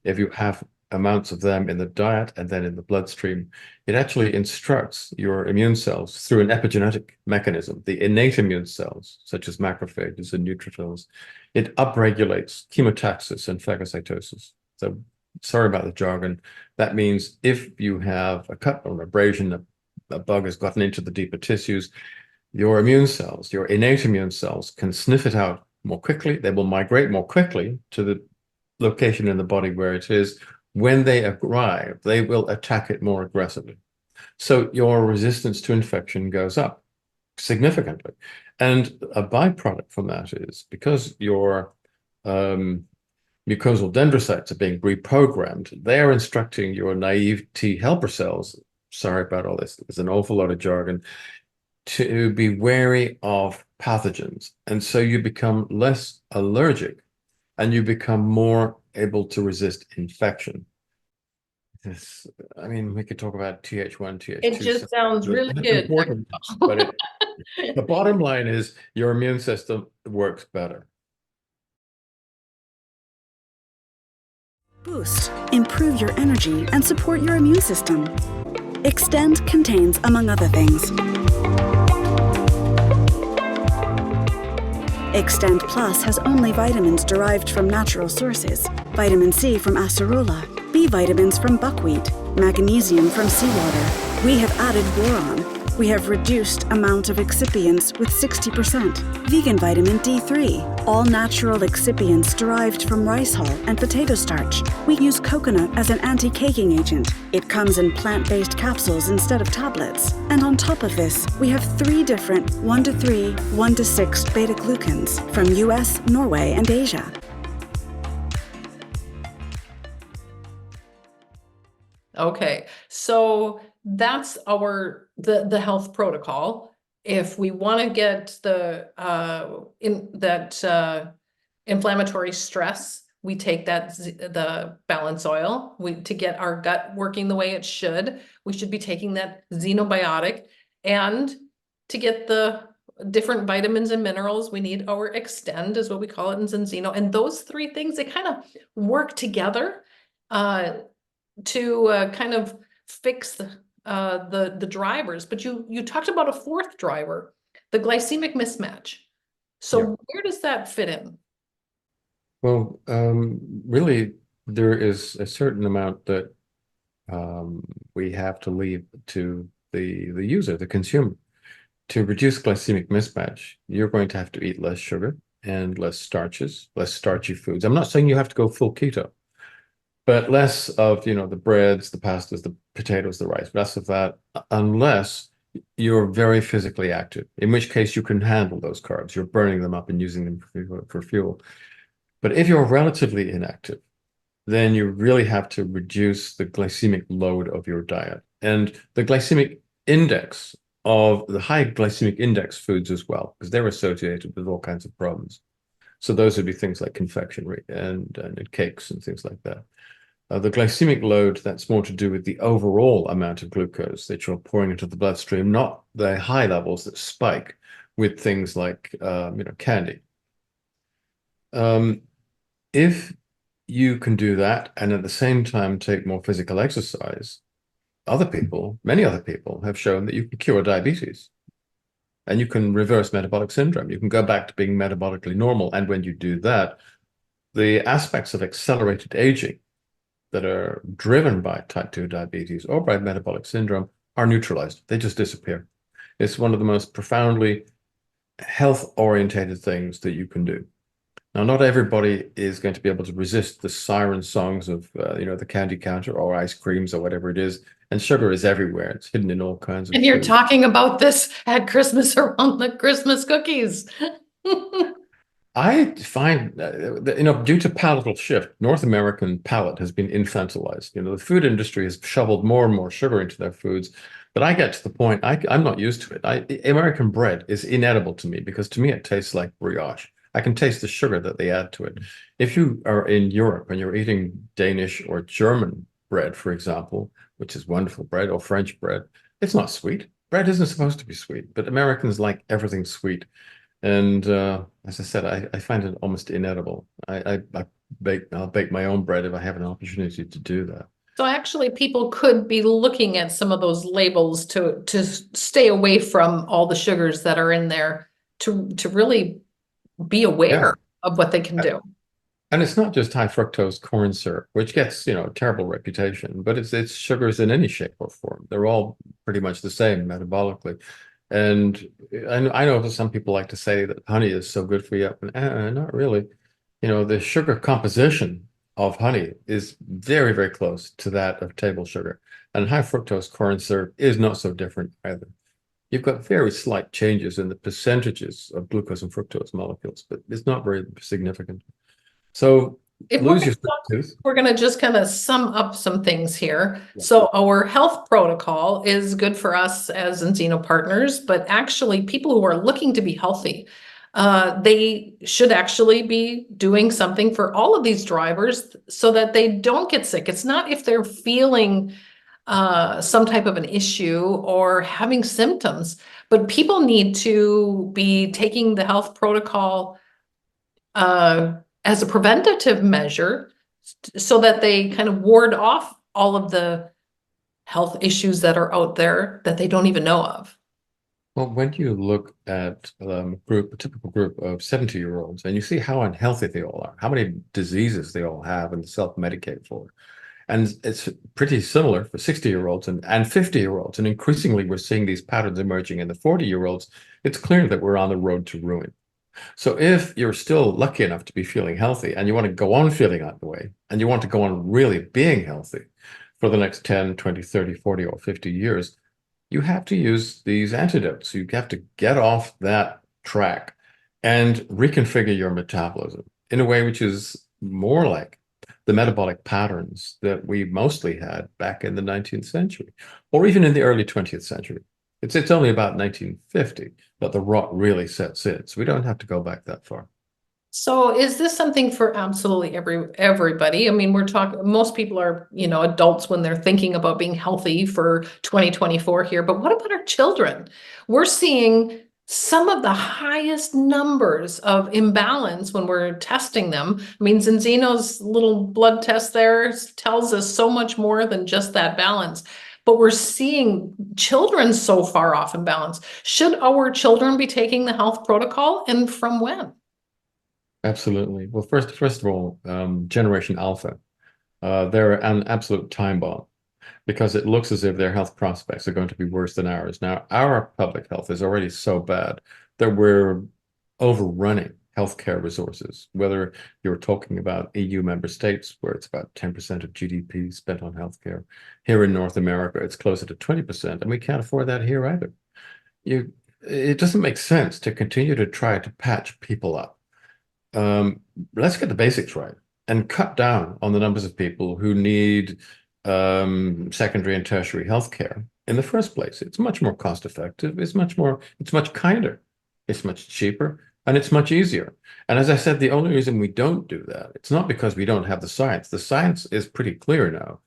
if you have amounts of them in the diet and then in the bloodstream, it actually instructs your immune cells through an epigenetic mechanism, the innate immune cells, such as macrophages and neutrophils. It upregulates chemotaxis and phagocytosis. So sorry about the jargon. That means if you have a cut or an abrasion, a bug has gotten into the deeper tissues, your immune cells, your innate immune cells, can sniff it out more quickly. They will migrate more quickly to the location in the body where it is. When they arrive, they will attack it more aggressively. So your resistance to infection goes up significantly. And a byproduct from that is because your mucosal dendrocytes are being reprogrammed, they are instructing your naive T helper cells, sorry about all this, there's an awful lot of jargon, to be wary of pathogens. And so you become less allergic and you become more able to resist infection. I mean, we could talk about TH1, TH2. It just sounds really good. Important, but the bottom line is your immune system works better. Boost, improve your energy, and support your immune system. Extend contains, among other things, Extend Plus has only vitamins derived from natural sources. Vitamin C from acerola, B vitamins from buckwheat, magnesium from seawater. We have added boron. We have reduced amount of excipients with 60%. Vegan vitamin D3, all natural excipients derived from rice hull and potato starch. We use coconut as an anti-caking agent. It comes in plant-based capsules instead of tablets. And on top of this, we have 3 different 1-3, 1-6 beta-glucans from US, Norway, and Asia. Okay, so that's the health protocol. If we want to get the inflammatory stress, we take the balance oil. To get our gut working the way it should, we should be taking that xenobiotic, and to get the different vitamins and minerals, we need our Extend, is what we call it in Zinzino. And those 3 things, they kind of work together to kind of fix the drivers. But you talked about a 4th driver, the glycemic mismatch. So Yeah. where does that fit in? Well, really, there is a certain amount that um, we have to leave to the user, the consumer. To reduce glycemic mismatch, you're going to have to eat less sugar and less starches, less starchy foods. I'm not saying you have to go full keto, but less of, the breads, the pastas, the potatoes, the rice, less of that, unless you're very physically active, in which case you can handle those carbs. You're burning them up and using them for fuel. But if you're relatively inactive, then you really have to reduce the glycemic load of your diet. And the glycemic index of the high glycemic index foods as well, because they're associated with all kinds of problems. So those would be things like confectionery and cakes and things like that. The glycemic load, that's more to do with the overall amount of glucose that you're pouring into the bloodstream, not the high levels that spike with things like, candy. If you can do that and at the same time take more physical exercise, many other people have shown that you can cure diabetes and you can reverse metabolic syndrome. You can go back to being metabolically normal. And when you do that, the aspects of accelerated aging that are driven by type 2 diabetes or by metabolic syndrome are neutralized. They just disappear. It's one of the most profoundly health-orientated things that you can do. Now, not everybody is going to be able to resist the siren songs of, the candy counter or ice creams or whatever it is. And sugar is everywhere. It's hidden in all kinds of And you're food. talking about this at Christmas around the Christmas cookies. I find that, due to palatal shift, North American palate has been infantilized. The food industry has shoveled more and more sugar into their foods. But I get to the point, I'm not used to it. American bread is inedible to me because to me it tastes like brioche. I can taste the sugar that they add to it. If you are in Europe and you're eating Danish or German bread, for example, which is wonderful bread, or French bread, it's not sweet. Bread isn't supposed to be sweet, but Americans like everything sweet. And as I said, I find it almost inedible. I'll bake my own bread if I have an opportunity to do that. So actually, people could be looking at some of those labels to stay away from all the sugars that are in there to really be aware of what they can do. And it's not just high fructose corn syrup, which gets, a terrible reputation, but it's sugars in any shape or form. They're all pretty much the same metabolically. And I know that some people like to say that honey is so good for you, but not really. The sugar composition of honey is very, very close to that of table sugar. And high fructose corn syrup is not so different either. You've got very slight changes in the percentages of glucose and fructose molecules, but it's not very significant. So lose your sweet tooth. We're going to just kind of sum up some things here. Yeah. So our health protocol is good for us as Zinzino partners, but actually people who are looking to be healthy, they should actually be doing something for all of these drivers so that they don't get sick. It's not if they're feeling some type of an issue or having symptoms, but people need to be taking the health protocol as a preventative measure so that they kind of ward off all of the health issues that are out there that they don't even know of. Well, when you look at a typical group of 70-year-olds, and you see how unhealthy they all are, how many diseases they all have and self-medicate for. And it's pretty similar for 60-year-olds and 50-year-olds. And increasingly, we're seeing these patterns emerging in the 40-year-olds. It's clear that we're on the road to ruin. So if you're still lucky enough to be feeling healthy and you want to go on feeling that way, and you want to go on really being healthy for the next 10, 20, 30, 40, or 50 years, you have to use these antidotes. You have to get off that track and reconfigure your metabolism in a way which is more like the metabolic patterns that we mostly had back in the 19th century, or even in the early 20th century. It's only about 1950 that the rot really sets in. So we don't have to go back that far. So is this something for absolutely everybody? I mean, we're talking, most people are, adults when they're thinking about being healthy for 2024 here, but what about our children? We're seeing some of the highest numbers of imbalance when we're testing them. I mean, Zinzino's little blood test there tells us so much more than just that balance. but we're seeing children so far off in balance. Should our children be taking the health protocol, and from when? Absolutely. Well, first of all, Generation Alpha, they're an absolute time bomb because it looks as if their health prospects are going to be worse than ours. Now, our public health is already so bad that we're overrunning healthcare resources, whether you're talking about EU member states, where it's about 10% of GDP spent on healthcare. Here in North America, it's closer to 20%, and we can't afford that here either. It doesn't make sense to continue to try to patch people up. Let's get the basics right and cut down on the numbers of people who need secondary and tertiary healthcare in the first place. It's much more cost effective. It's much kinder. It's much cheaper, and it's much easier. And as I said, the only reason we don't do that, it's not because we don't have the science. The science is pretty clear now.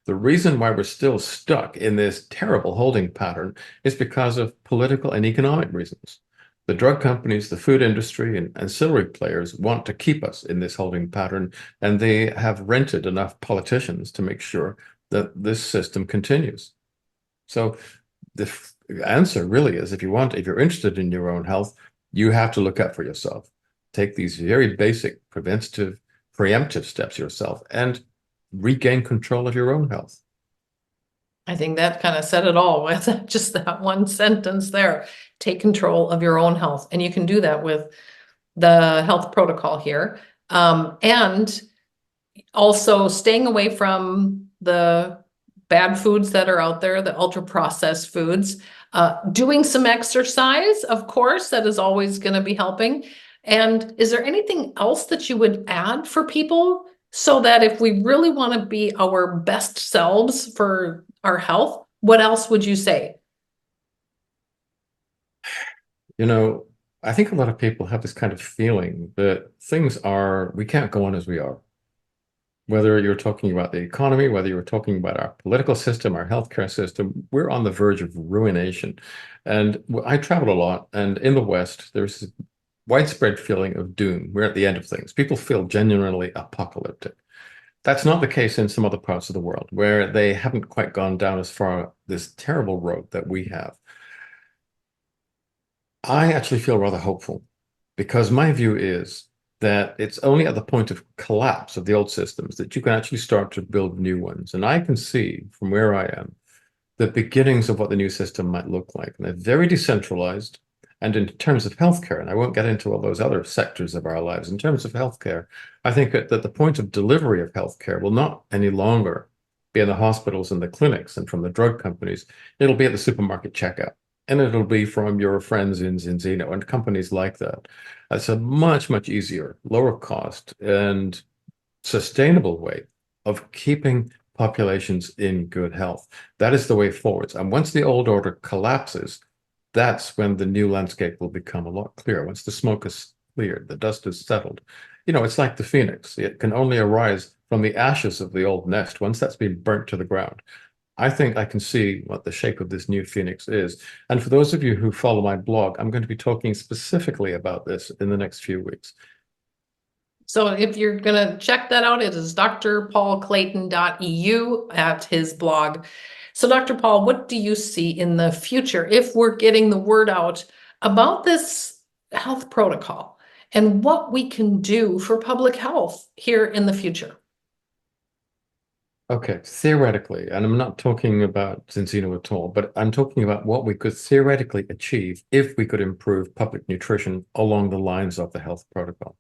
The reason why we're still stuck in this terrible holding pattern is because of political and economic reasons. The drug companies, the food industry, and ancillary players want to keep us in this holding pattern, and they have rented enough politicians to make sure that this system continues. So the answer really is, if you're interested in your own health, you have to look out for yourself. Take these very basic preventative, preemptive steps yourself and regain control of your own health. I think that kind of said it all with just that one sentence there. Take control of your own health. And you can do that with the health protocol here. And also staying away from the bad foods that are out there, the ultra processed foods, doing some exercise, of course, that is always going to be helping. And is there anything else that you would add for people so that if we really want to be our best selves for our health, what else would you say? I think a lot of people have this kind of feeling that we can't go on as we are. Whether you're talking about the economy, whether you're talking about our political system, our healthcare system, we're on the verge of ruination. And I travel a lot, and in the West, there's this widespread feeling of doom. We're at the end of things. People feel genuinely apocalyptic. That's not the case in some other parts of the world where they haven't quite gone down as far this terrible road that we have. I actually feel rather hopeful because my view is that it's only at the point of collapse of the old systems that you can actually start to build new ones. And I can see from where I am the beginnings of what the new system might look like. And they're very decentralized. And in terms of healthcare, and I won't get into all those other sectors of our lives, in terms of healthcare, I think that the point of delivery of healthcare will not any longer be in the hospitals and the clinics and from the drug companies. It'll be at the supermarket checkout. And it'll be from your friends in Zinzino and companies like that. It's a much, much easier, lower cost, and sustainable way of keeping populations in good health. That is the way forwards. And once the old order collapses, that's when the new landscape will become a lot clearer. Once the smoke is cleared, the dust is settled. It's like the phoenix. It can only arise from the ashes of the old nest once that's been burnt to the ground. I think I can see what the shape of this new phoenix is. And for those of you who follow my blog, I'm going to be talking specifically about this in the next few weeks. So if you're going to check that out, it is drpaulclayton.eu at his blog. So Dr. Paul, what do you see in the future if we're getting the word out about this health protocol and what we can do for public health here in the future? Okay, theoretically, and I'm not talking about Zinzino at all, but I'm talking about what we could theoretically achieve if we could improve public nutrition along the lines of the health protocol.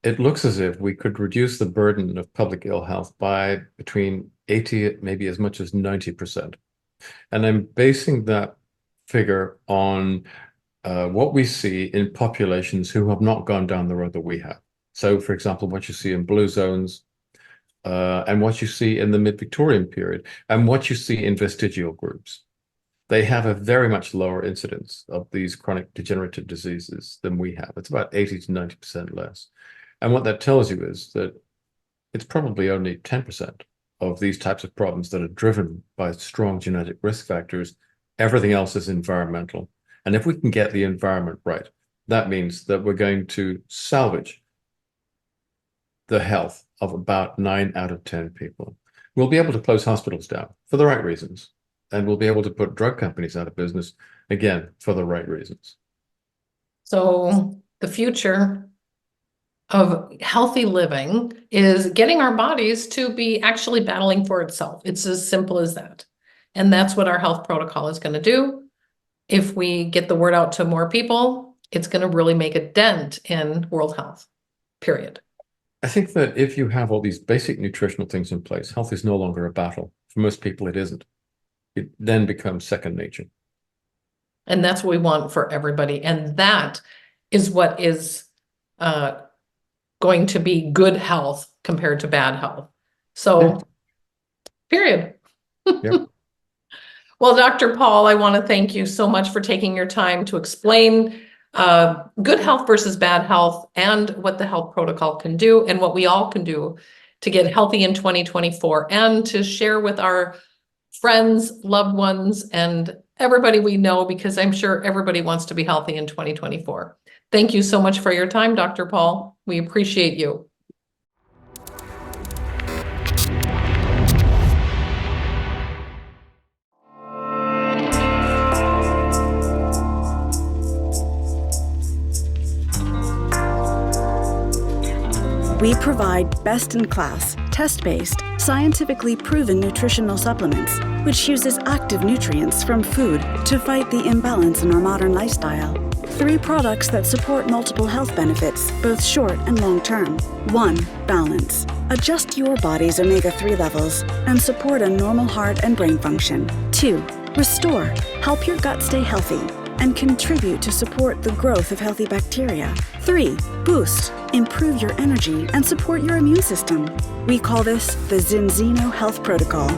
It looks as if we could reduce the burden of public ill health by between 80, maybe as much as 90%. And I'm basing that figure on what we see in populations who have not gone down the road that we have. So, for example, what you see in blue zones, and what you see in the mid-Victorian period, and what you see in vestigial groups. They have a very much lower incidence of these chronic degenerative diseases than we have. It's about 80 to 90% less. And what that tells you is that it's probably only 10% of these types of problems that are driven by strong genetic risk factors. Everything else is environmental. And if we can get the environment right, that means that we're going to salvage the health of about 9 out of 10 people. We'll be able to close hospitals down for the right reasons. And we'll be able to put drug companies out of business, again, for the right reasons. So the future of healthy living is getting our bodies to be actually battling for itself. It's as simple as that. And that's what our health protocol is going to do. If we get the word out to more people, it's going to really make a dent in world health, period. I think that if you have all these basic nutritional things in place, health is no longer a battle. For most people, it isn't. It then becomes second nature. And that's what we want for everybody. And that is what is going to be good health compared to bad health. So, period. Yep. Well, Dr. Paul, I want to thank you so much for taking your time to explain good health versus bad health and what the health protocol can do and what we all can do to get healthy in 2024 and to share with our friends, loved ones, and everybody we know, because I'm sure everybody wants to be healthy in 2024. Thank you so much for your time, Dr. Paul. We appreciate you. We provide best-in-class, test-based, scientifically proven nutritional supplements, which uses active nutrients from food to fight the imbalance in our modern lifestyle. 3 products that support multiple health benefits, both short and long-term. 1. Balance. Adjust your body's omega-3 levels and support a normal heart and brain function. 2. Restore. Help your gut stay healthy and contribute to support the growth of healthy bacteria. 3. Boost. Improve your energy and support your immune system. We call this the Zinzino Health Protocol.